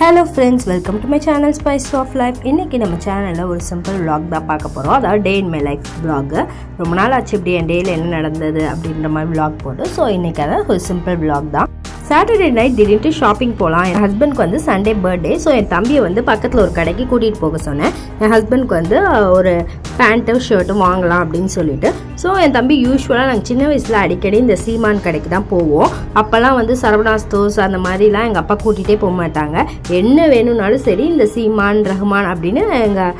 Hello friends, welcome to my channel Spice of Life. இன்னைக்கு நம்ம சேனல்ல ஒரு சிம்பிள் vlog தான் பார்க்க போறோம். அதாவது day in my life vlog. ரொம்ப நாள் ஆச்சு இப்படி என் டேல என்ன நடந்தது அப்படின்ற மாதிரி vlog போடு. சோ இன்னைக்கு அது ஒரு சிம்பிள் vlog தான். Saturday night திடீர்னு ஷாப்பிங் போலாம். என் ஹஸ்பண்ட்க்கு வந்து சண்டே பர்த்டே. ஸோ என் தம்பியை வந்து பக்கத்தில் ஒரு கடைக்கு கூட்டிகிட்டு போக சொன்னேன். என் ஹஸ்பண்ட்க்கு வந்து ஒரு பேண்ட்டும் ஷர்ட்டும் வாங்கலாம் அப்படின்னு சொல்லிட்டு. ஸோ என் தம்பி யூஸ்வலாக நாங்கள் சின்ன வயசில் அடிக்கடி இந்த சீமான் கடைக்கு தான் போவோம். அப்போல்லாம் வந்து சரவணா ஸ்டோர்ஸ் அந்த மாதிரிலாம் எங்கள் அப்பா கூட்டிகிட்டே போக மாட்டாங்க. என்ன வேணும்னாலும் சரி இந்த சீமான் ரஹ்மான் அப்படின்னு எங்கள்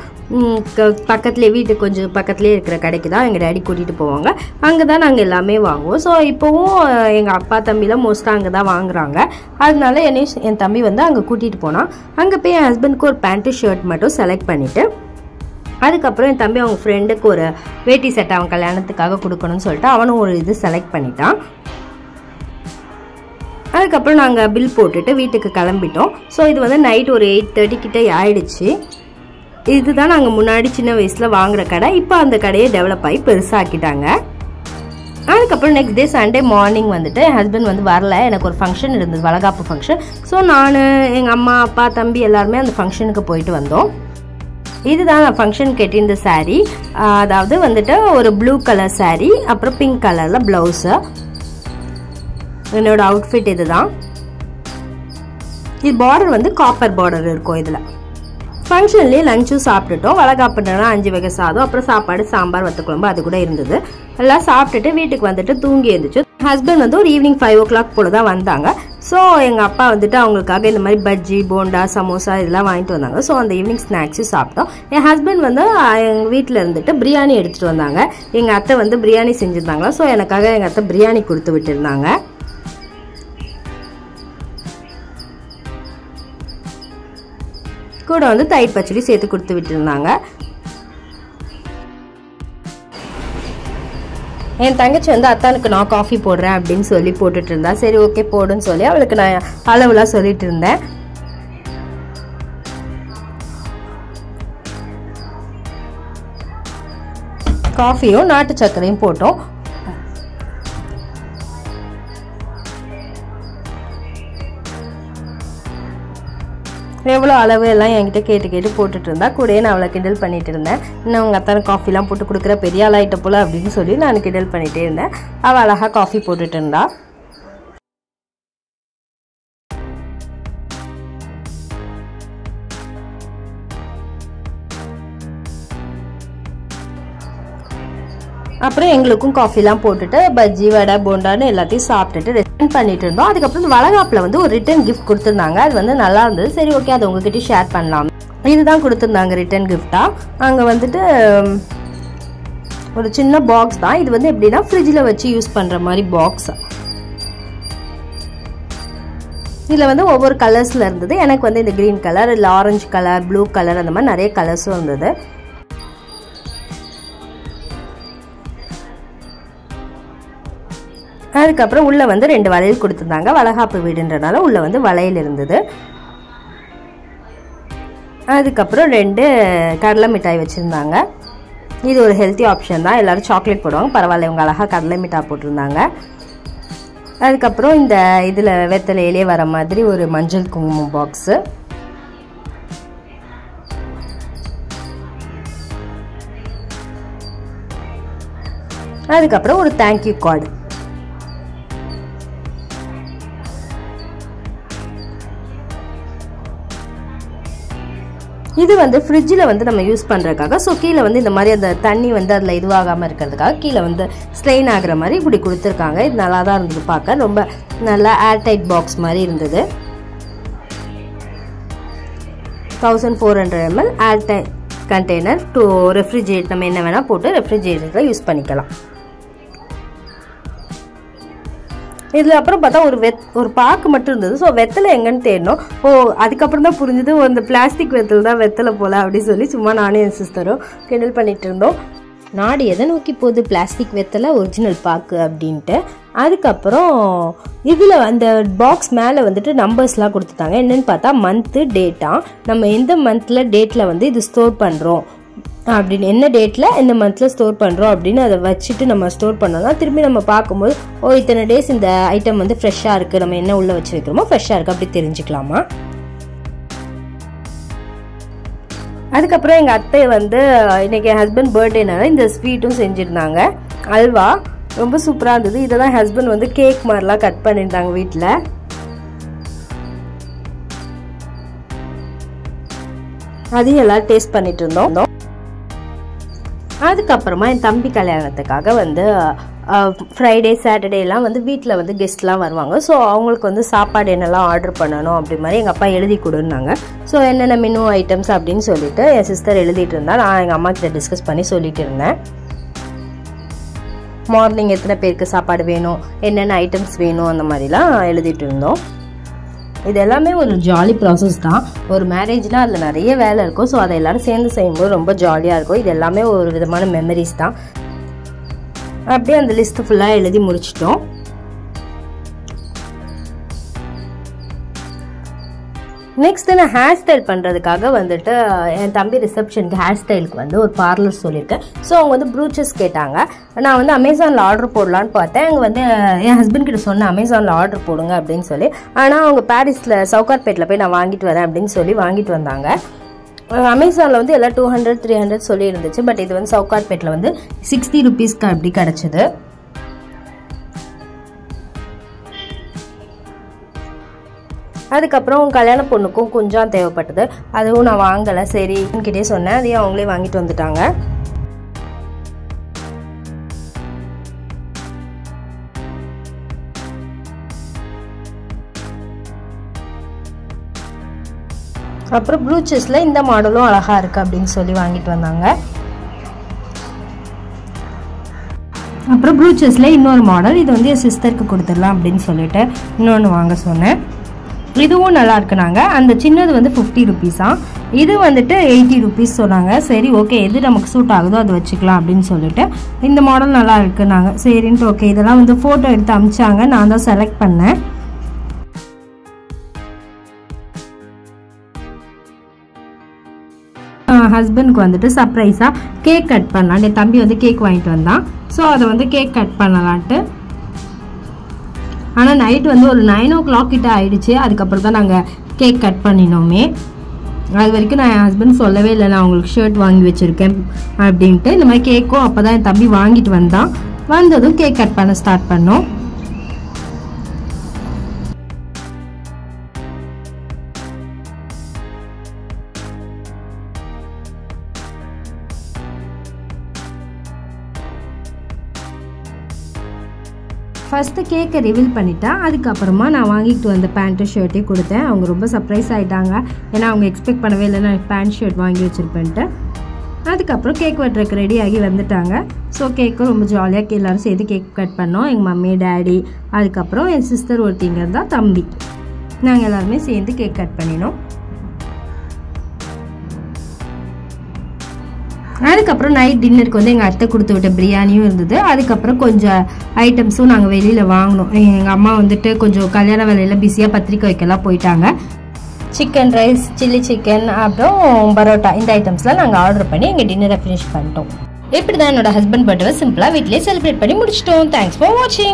பக்கத்துலேயே வீட்டுக்கு கொஞ்சம் பக்கத்துலேயே இருக்கிற கடைக்கு தான் எங்கள் டேடி கூட்டிகிட்டு போவாங்க. அங்கே தான் நாங்கள் எல்லாமே வாங்குவோம். ஸோ இப்போவும் எங்கள் அப்பா தம்பிலாம் மோஸ்ட்டாக அங்கே தான் வாங்குறாங்க. அதனால என் தம்பி வந்து அங்கே கூட்டிகிட்டு போனான். அங்கே போய் என் ஹஸ்பண்ட்க்கு ஒரு பேண்ட்டு ஷர்ட் மட்டும் செலக்ட் பண்ணிவிட்டு அதுக்கப்புறம் என் தம்பி அவங்க ஃப்ரெண்டுக்கு ஒரு வேட்டி செட் அவன் கல்யாணத்துக்காக கொடுக்கணும்னு சொல்லிட்டு அவனும் ஒரு இது செலக்ட் பண்ணிட்டான். அதுக்கப்புறம் நாங்கள் பில் போட்டுட்டு வீட்டுக்கு கிளம்பிட்டோம். ஸோ இது வந்து நைட் ஒரு 8:30 கிட்டே ஆயிடுச்சு. இதுதான் நாங்கள் முன்னாடி சின்ன வயசில் வாங்குற கடை. இப்போ அந்த கடையை டெவலப் ஆகி பெருசாக்கிட்டாங்க. அதுக்கப்புறம் நெக்ஸ்ட் டே சண்டே மார்னிங் வந்துட்டு என் ஹஸ்பண்ட் வந்து வரல. எனக்கு ஒரு ஃபங்க்ஷன் இருந்தது, வளகாப்பு ஃபங்க்ஷன். ஸோ நான் எங்கள் அம்மா அப்பா தம்பி எல்லாருமே அந்த ஃபங்க்ஷனுக்கு போயிட்டு வந்தோம். இதுதான் நான் ஃபங்க்ஷன் கட்டியிருந்த சாரீ. அதாவது வந்துட்டு ஒரு ப்ளூ கலர் சாரீ, அப்புறம் பிங்க் கலரில் ப்ளவுஸு. என்னோட அவுட்ஃபிட் இதுதான். இது பார்டர் வந்து காப்பர் பார்டர் இருக்கும். இதில் ஃபங்க்ஷன்லேயே லஞ்சும் சாப்பிட்டுட்டோம். வளகாப்புனா 5 வகை சாதம், அப்புறம் சாப்பாடு, சாம்பார், வத்த குழம்பு அது கூட இருந்தது. எல்லாம் சாப்பிட்டுட்டு வீட்டுக்கு வந்துட்டு தூங்கி இருந்துச்சு. ஹஸ்பண்ட் வந்து ஒரு ஈவினிங் 5 o'clock போல தான் வந்தாங்க. ஸோ எங்கள் அப்பா வந்துட்டு அவங்களுக்காக இந்த மாதிரி பஜ்ஜி, போண்டா, சமோசா இதெல்லாம் வாங்கிட்டு வந்தாங்க. ஸோ அந்த ஈவினிங் ஸ்நாக்ஸும் சாப்பிட்டோம். என் ஹஸ்பண்ட் வந்து எங்கள் வீட்டில் இருந்துட்டு பிரியாணி எடுத்துகிட்டு வந்தாங்க. எங்கள் அத்தை வந்து பிரியாணி செஞ்சுருந்தாங்களா. ஸோ எனக்காக எங்கள் அத்தை பிரியாணி கொடுத்து விட்டுருந்தாங்க. கூட வந்து தயிர் பச்சடி சேர்த்து கொடுத்து விட்டுருந்தாங்க. என் தங்கச்சி வந்து அத்தானுக்கு நான் காஃபி போடுறேன் அப்படின்னு சொல்லி போட்டுட்டு இருந்தா. சரி ஓகே போடுன்னு சொல்லி அவளுக்கு நான் அளவுலாம் சொல்லிட்டு இருந்தேன். காஃபியும் நாட்டு சர்க்கரையும் போட்டோம். எவ்வளோ அளவு எல்லாம் என்கிட்ட கேட்டு போட்டுட்டு இருந்தா. கூடயே நான் அவளை கிண்டல் பண்ணிட்டு இருந்தேன். இன்னும் அவங்க அத்தான காஃபிலாம் போட்டு கொடுக்குற பெரிய ஆளாயிட்ட போல அப்படின்னு சொல்லி நான் கிண்டல் பண்ணிட்டே இருந்தேன். அவள் அழகாக காஃபி போட்டுட்டு இருந்தா. அப்புறம் எங்களுக்கும் காஃபிலாம் போட்டுட்டு பஜ்ஜி, வடை, போண்டான்னு எல்லாத்தையும் சாப்பிட்டுட்டு ரிட்டர்ன் பண்ணிட்டு இருந்தோம். அதுக்கப்புறம் வளகாப்பில் வந்து ஒரு ரிட்டர்ன் கிஃப்ட் கொடுத்துருந்தாங்க. அது வந்து நல்லா இருந்தது. சரி ஓகே அதை உங்ககிட்ட ஷேர் பண்ணலாம். இதுதான் கொடுத்துருந்தாங்க ரிட்டர்ன் கிஃப்டாக. அங்கே வந்துட்டு ஒரு சின்ன பாக்ஸ் தான். இது வந்து எப்படின்னா ஃப்ரிட்ஜில் வச்சு யூஸ் பண்ணுற மாதிரி பாக்ஸ். இதில் வந்து ஒவ்வொரு கலர்ஸில் இருந்தது. எனக்கு வந்து இந்த க்ரீன் கலர், இல்லை ஆரஞ்சு கலர், ப்ளூ கலர், அந்த மாதிரி நிறைய கலர்ஸும் இருந்தது. அதுக்கப்புறம் உள்ளே வந்து 2 வளையல் கொடுத்துருந்தாங்க. வளகாப்பு வீடுன்றனால உள்ளே வந்து வளையல் இருந்தது. அதுக்கப்புறம் 2 கடலை மிட்டாய் வச்சுருந்தாங்க. இது ஒரு ஹெல்த்தி ஆப்ஷன் தான். எல்லோரும் சாக்லேட் போடுவாங்க, பரவாயில்ல இவங்க அழகாக கடலை மிட்டாய் போட்டிருந்தாங்க. அதுக்கப்புறம் இந்த இதில் வெத்தலையிலே வர மாதிரி ஒரு மஞ்சள் குங்குமம் பாக்ஸு. அதுக்கப்புறம் ஒரு தேங்க்யூ கார்டு. இது வந்து ஃப்ரிட்ஜில் வந்து நம்ம யூஸ் பண்ணுறதுக்காக. ஸோ கீழே வந்து இந்த மாதிரி அந்த தண்ணி வந்து அதில் இதுவாகாமல் இருக்கிறதுக்காக கீழே வந்து ஸ்ட்ரெயின் ஆகிற மாதிரி இப்படி கொடுத்துருக்காங்க. இது நல்லா தான் இருந்தது பார்க்க. ரொம்ப நல்லா ஏர்டைட் பாக்ஸ் மாதிரி இருந்தது. 1400 ml airtight container to refrigerate. நம்ம என்ன வேணால் போட்டு ரெஃப்ரிஜரேட்டரில் யூஸ் பண்ணிக்கலாம். இதில் அப்புறம் பார்த்தா ஒரு பாக்கு மட்டும் இருந்தது. ஸோ வெத்தலை எங்கன்னு தேடணும். அதுக்கப்புறம் தான் புரிஞ்சுது அந்த பிளாஸ்டிக் வெத்தலை தான் வெத்தலை போல அப்படின்னு சொல்லி சும்மா நானே என் சிஸ்டரும் கிண்டல் பண்ணிட்டு இருந்தோம். நாடு எதை நோக்கி போகுது, பிளாஸ்டிக் வெத்தலை ஒரிஜினல் பாக்கு அப்படின்ட்டு. அதுக்கப்புறம் இதில் அந்த பாக்ஸ் மேலே வந்துட்டு நம்பர்ஸ்லாம் கொடுத்துட்டாங்க. என்னென்னு பார்த்தா மந்த்து, டேட்டா. நம்ம எந்த மந்தில் டேட்டில் வந்து இது ஸ்டோர் பண்ணுறோம் அப்படின்னு, என்ன டேட்டில் இந்த மந்தில் ஸ்டோர் பண்ணுறோம் அப்படின்னு அதை வச்சுட்டு நம்ம ஸ்டோர் பண்ணோம்னா திரும்பி நம்ம பார்க்கும்போது இத்தனை டேஸ் இந்த ஐட்டம் வந்து ஃப்ரெஷ்ஷாக இருக்குது, நம்ம என்ன உள்ளே வச்சு வைக்கிறோமோ ஃப்ரெஷ்ஷாக இருக்குது அப்படி தெரிஞ்சுக்கலாமா. அதுக்கப்புறம் எங்கள் அத்தை வந்து இன்றைக்கி என் ஹஸ்பண்ட் பர்த்டேனால இந்த ஸ்வீட்டும் செஞ்சுருந்தாங்க, அல்வா. ரொம்ப சூப்பராக இருந்தது. இதை தான் ஹஸ்பண்ட் வந்து கேக் மாதிரிலாம் கட் பண்ணியிருந்தாங்க வீட்டில். அதையும் எல்லோரும் டேஸ்ட் பண்ணிட்டு இருந்தோம். அதுக்கப்புறமா என் தம்பி கல்யாணத்துக்காக வந்து ஃப்ரைடே சாட்டர்டேலாம் வந்து வீட்டில் வந்து கெஸ்ட்லாம் வருவாங்க. ஸோ அவங்களுக்கு வந்து சாப்பாடு என்னெல்லாம் ஆர்டர் பண்ணணும் அப்படி மாதிரி எங்கள் அப்பா எழுதி கொடுன்னாங்க. ஸோ என்னென்ன மெனு ஐட்டம்ஸ் அப்படின்னு சொல்லிட்டு என் சிஸ்டர் எழுதிட்டு இருந்தா, நான் எங்கள் அம்மா கிட்ட டிஸ்கஸ் பண்ணி சொல்லிட்டு இருந்தேன். மார்னிங் எத்தனை பேருக்கு சாப்பாடு வேணும், என்னென்ன ஐட்டம்ஸ் வேணும், அந்த மாதிரிலாம் எழுதிட்டு இருந்தோம். இது எல்லாமே ஒரு ஜாலி ப்ராசஸ் தான். ஒரு மேரேஜ்னால் அதில் நிறைய வேலை இருக்கும். ஸோ அதை எல்லோரும் சேர்ந்து செய்யும்போது ரொம்ப ஜாலியாக இருக்கும். இது எல்லாமே ஒரு விதமான மெமரிஸ் தான். அப்படியே அந்த லிஸ்ட்டு ஃபுல்லாக எழுதி முடிச்சிட்டோம். நெக்ஸ்ட் நான் ஹேர் ஸ்டைல் பண்ணுறதுக்காக வந்துட்டு என் தம்பி ரிசப்ஷனுக்கு ஹேர் ஸ்டைலுக்கு வந்து ஒரு பார்லர் சொல்லியிருக்கேன். ஸோ அவங்க வந்து ப்ரூச்சஸ் கேட்டாங்க. நான் வந்து அமேசானில் ஆர்டர் போடலான்னு பார்த்தேன். அங்கே வந்து என் ஹஸ்பண்ட் கிட்ட சொன்னேன் அமேசானில் ஆர்டர் போடுங்க அப்படின்னு சொல்லி. ஆனால் அவங்க பாரிஸில் சவுகார்பேட்டில் போய் நான் வாங்கிட்டு வரேன் அப்படின்னு சொல்லி வாங்கிட்டு வந்தாங்க. அமேசானில் வந்து எல்லாம் 200-300 சொல்லி இருந்துச்சு. பட் இது வந்து சவுகார்பேட்டில் வந்து 60 rupeesக்கு அப்படி கிடச்சிது. அதுக்கப்புறம் கல்யாண பொண்ணுக்கும் கொஞ்சம் தேவைப்பட்டது. அதுவும் நான் வாங்கலை, சரி கிட்டே சொன்னேன். அதையும் அவங்களே வாங்கிட்டு வந்துட்டாங்க. அப்புறம் ப்ளூச்சஸில் இந்த மாடலும் அழகாக இருக்குது அப்படின்னு சொல்லி வாங்கிட்டு வந்தாங்க. அப்புறம் ப்ளூச்சஸில் இன்னொரு மாடல், இது வந்து என் சிஸ்டருக்கு கொடுத்துடலாம் அப்படின்னு சொல்லிட்டு இன்னொன்று வாங்க சொன்னேன். இதுவும் நல்லா இருக்குனாங்க. அந்த சின்னது வந்து 50 rupees, இது வந்துட்டு 80 rupees சொன்னாங்க. சரி ஓகே, எது நமக்கு சூட் ஆகுதோ அது வச்சுக்கலாம் அப்படின்னு சொல்லிட்டு இந்த மாடல் நல்லா இருக்குனாங்க. சரின்ட்டு ஓகே, இதெல்லாம் வந்து ஃபோட்டோ எடுத்து அமிச்சாங்க. நான் தான் செலக்ட் பண்ணேன். ஹஸ்பண்டுக்கு வந்துட்டு சர்ப்ரைஸாக கேக் கட் பண்ணலாம். என் தம்பி வந்து கேக் வாங்கிட்டு வந்தான். ஸோ அதை வந்து கேக் கட் பண்ணலான்ட்டு. ஆனால் நைட்டு வந்து ஒரு 9 o'clock கிட்ட ஆயிடுச்சு. அதுக்கப்புறம் தான் நாங்கள் கேக் கட் பண்ணினோமே. அது வரைக்கும் நான் என் ஹஸ்பண்ட் சொல்லவே இல்லை நான் உங்களுக்கு ஷர்ட் வாங்கி வச்சுருக்கேன் அப்படின்ட்டு. இந்த மாதிரி கேக்கும் அப்போ தான் என் தம்பி வாங்கிட்டு வந்தான். வந்ததும் கேக் கட் பண்ண ஸ்டார்ட் பண்ணோம். ஃபஸ்ட்டு கேக்கை ரிவீல் பண்ணிட்டேன். அதுக்கப்புறமா நான் வாங்கிட்டு வந்த பேண்ட்டு ஷர்ட்டையும் கொடுத்தேன். அவங்க ரொம்ப சர்ப்ரைஸ் ஆகிட்டாங்க. ஏன்னா அவங்க எக்ஸ்பெக்ட் பண்ணவே இல்லை நான் பேண்ட் ஷர்ட் வாங்கி வச்சுருப்பேன்ட்டு. அதுக்கப்புறம் கேக் வெட்டுறதுக்கு ரெடி ஆகி வந்துட்டாங்க. ஸோ கேக்கும் ரொம்ப ஜாலியாக எல்லோரும் சேர்த்து கேக் கட் பண்ணோம். எங்கள் மம்மி, டேடி, அதுக்கப்புறம் என் சிஸ்டர் ஒருத்திங்க இருந்தால் தம்பி, நாங்கள் எல்லாருமே சேர்ந்து கேக் கட் பண்ணினோம். அதுக்கப்புறம் நைட் டின்னருக்கு வந்து எங்கள் அத்தை கொடுத்து விட்ட பிரியாணியும் இருந்தது. அதுக்கப்புறம் கொஞ்சம் ஐட்டம்ஸும் நாங்கள் வெளியில் வாங்கினோம். எங்கள் அம்மா வந்துட்டு கொஞ்சம் கல்யாண வேலையில் பிஸியாக பத்திரிக்கை வைக்கலாம் போயிட்டாங்க. சிக்கன் ரைஸ், சில்லி சிக்கன், அப்புறம் பரோட்டா, இந்த ஐட்டம்ஸ்லாம் நாங்கள் ஆர்டர் பண்ணி எங்கள் டின்னரை ஃபினிஷ் பண்ணிட்டோம். இப்படி தான் என்னோட ஹஸ்பண்ட் பர்த்டே சிம்பிளாக வீட்டிலே செலிப்ரேட் பண்ணி முடிச்சிட்டோம். தேங்க்ஸ் ஃபார் வாட்சிங்.